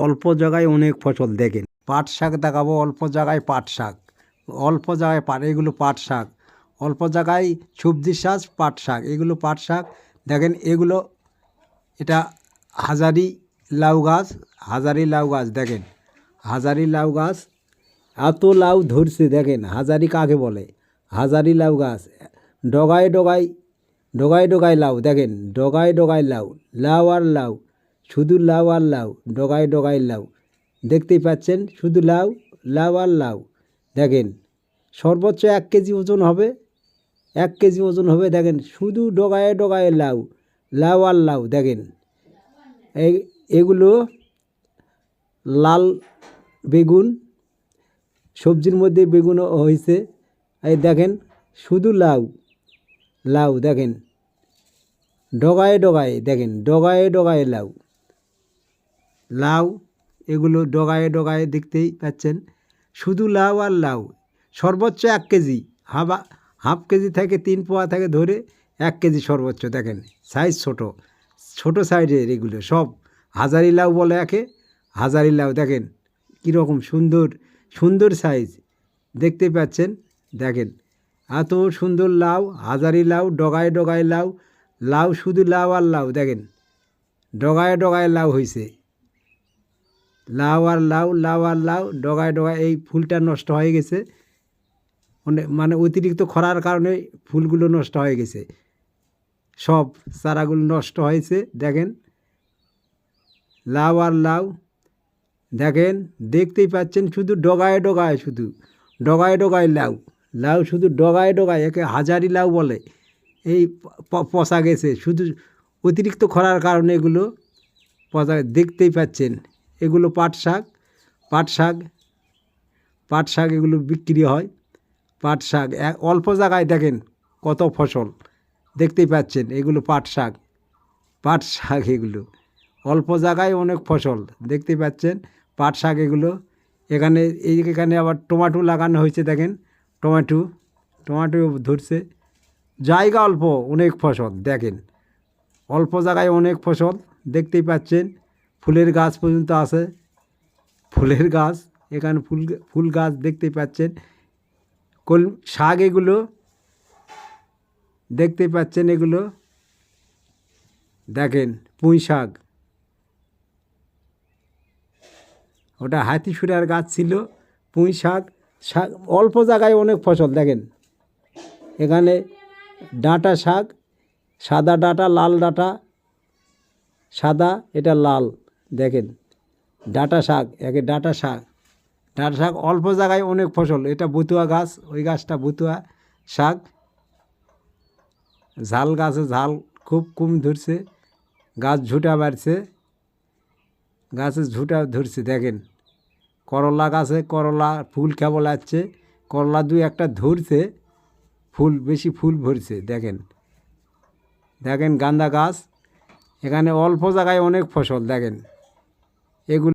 অল্প জায়গায় অনেক ফসল দেখেন। পাট শাক দেখাবো, অল্প জায়গায় পাট শাক, অল্প জায়গায় পাট, এগুলো পাট শাক, অল্প জায়গায় সবজি শাক, পাট শাক, এগুলো পাট শাক দেখেন। এগুলো এটা হাজারি লাউ গাছ, হাজারি লাউ গাছ দেখেন, হাজারি লাউ গাছ এত লাউ ধরছে দেখেন। হাজারি কাকে বলে? হাজারি লাউ গাছ, ডগায় ডগায় ডগায় ডগায় লাউ দেখেন, ডগায় ডগায় লাউ, লাউ আর লাউ, শুধু লাউ আর লাউ, ডগায় ডগায় লাউ দেখতেই পাচ্ছেন, শুধু লাউ, লাউ আর লাউ দেখেন। সর্বোচ্চ 1 কেজি ওজন হবে, 1 কেজি ওজন হবে দেখেন, শুধু ডগায় ডগায় লাউ, লাউ আর লাউ দেখেন। এগুলো লাল বেগুন, সবজির মধ্যে বেগুন হয়েছে। এই দেখেন শুধু লাউ, লাউ দেখেন, ডগায় ডগায় দেখেন, ডগায় ডগায় লাউ, লাউ, এগুলো ডগায় ডগায় দেখতেই পাচ্ছেন, শুধু লাউ আর লাউ। সর্বোচ্চ 1 কেজি, হাফ কেজি থেকে 3 পোয়া থেকে ধরে 1 কেজি সর্বোচ্চ দেখেন। সাইজ ছোট, ছোট সাইজের এগুলো সব হাজারি লাউ বলে একে, হাজারি লাউ দেখেন কীরকম সুন্দর সুন্দর সাইজ দেখতে পাচ্ছেন দেখেন। এত সুন্দর লাউ, হাজারি লাউ, ডগায় ডগায় লাউ, লাউ শুধু লাউ আর লাউ দেখেন, ডগায় ডগায় লাউ হয়েছে, লাউ আর লাউ, লাউ আর লাউ, ডগায় ডগায়। এই ফুলটা নষ্ট হয়ে গেছে, মানে অতিরিক্ত খরার কারণে ফুলগুলো নষ্ট হয়ে গেছে, সব চারাগুলো নষ্ট হয়েছে দেখেন। লাউ আর লাউ দেখেন, দেখতেই পাচ্ছেন শুধু ডগায় ডগায়, শুধু ডগায় ডগায় লাউ, লাউ শুধু ডগায় ডগায়, একে হাজারি লাউ বলে। এই পচা গেছে শুধু অতিরিক্ত খরার কারণে এগুলো পচা, দেখতেই পাচ্ছেন। এগুলো পাট শাক, পাট শাক, পাট শাক এগুলো বিক্রি হয়। পাট শাক অল্প জায়গায় দেখেন কত ফসল দেখতেই পাচ্ছেন, এগুলো পাট শাক, পাট শাক এগুলো অল্প জায়গায় অনেক ফসল দেখতেই পাচ্ছেন, পাট শাক এগুলো। এখানে আবার টমেটো লাগানো হয়েছে দেখেন, টমেটো, টমেটো ধরছে। জায়গা অল্প, অনেক ফসল দেখেন, অল্প জায়গায় অনেক ফসল দেখতেই পাচ্ছেন। ফুলের গাছ পর্যন্ত আছে, ফুলের গাছ, এখানে ফুল গাছ দেখতেই পাচ্ছেন। শাক এগুলো দেখতেই পাচ্ছেন, এগুলো দেখেন পুঁই শাক, ওটা হাতিসুরার গাছ ছিল, পুঁই শাক, শাক অল্প জায়গায় অনেক ফসল দেখেন। এখানে ডাঁটা শাক, সাদা ডাঁটা, লাল ডাঁটা, সাদা এটা লাল দেখেন, ডাঁটা শাক, একে ডাঁটা শাক, ডাঁটা শাক অল্প জায়গায় অনেক ফসল। এটা বুতুয়া গাছ, ওই গাছটা বুতুয়া শাক, ঝাল গাছে ঝাল খুব কম ধরছে, গাছ ঝুটা বাড়ছে, গাছে ঝুটা ধরছে দেখেন। করলা গাছে করলা ফুল কেবল আসছে, করলা 2-1টা ধরছে, ফুল বেশি ফুল ভরছে দেখেন। দেখেন গাঁদা গাছ, এখানে অল্প জায়গায় অনেক ফসল দেখেন। এগুলো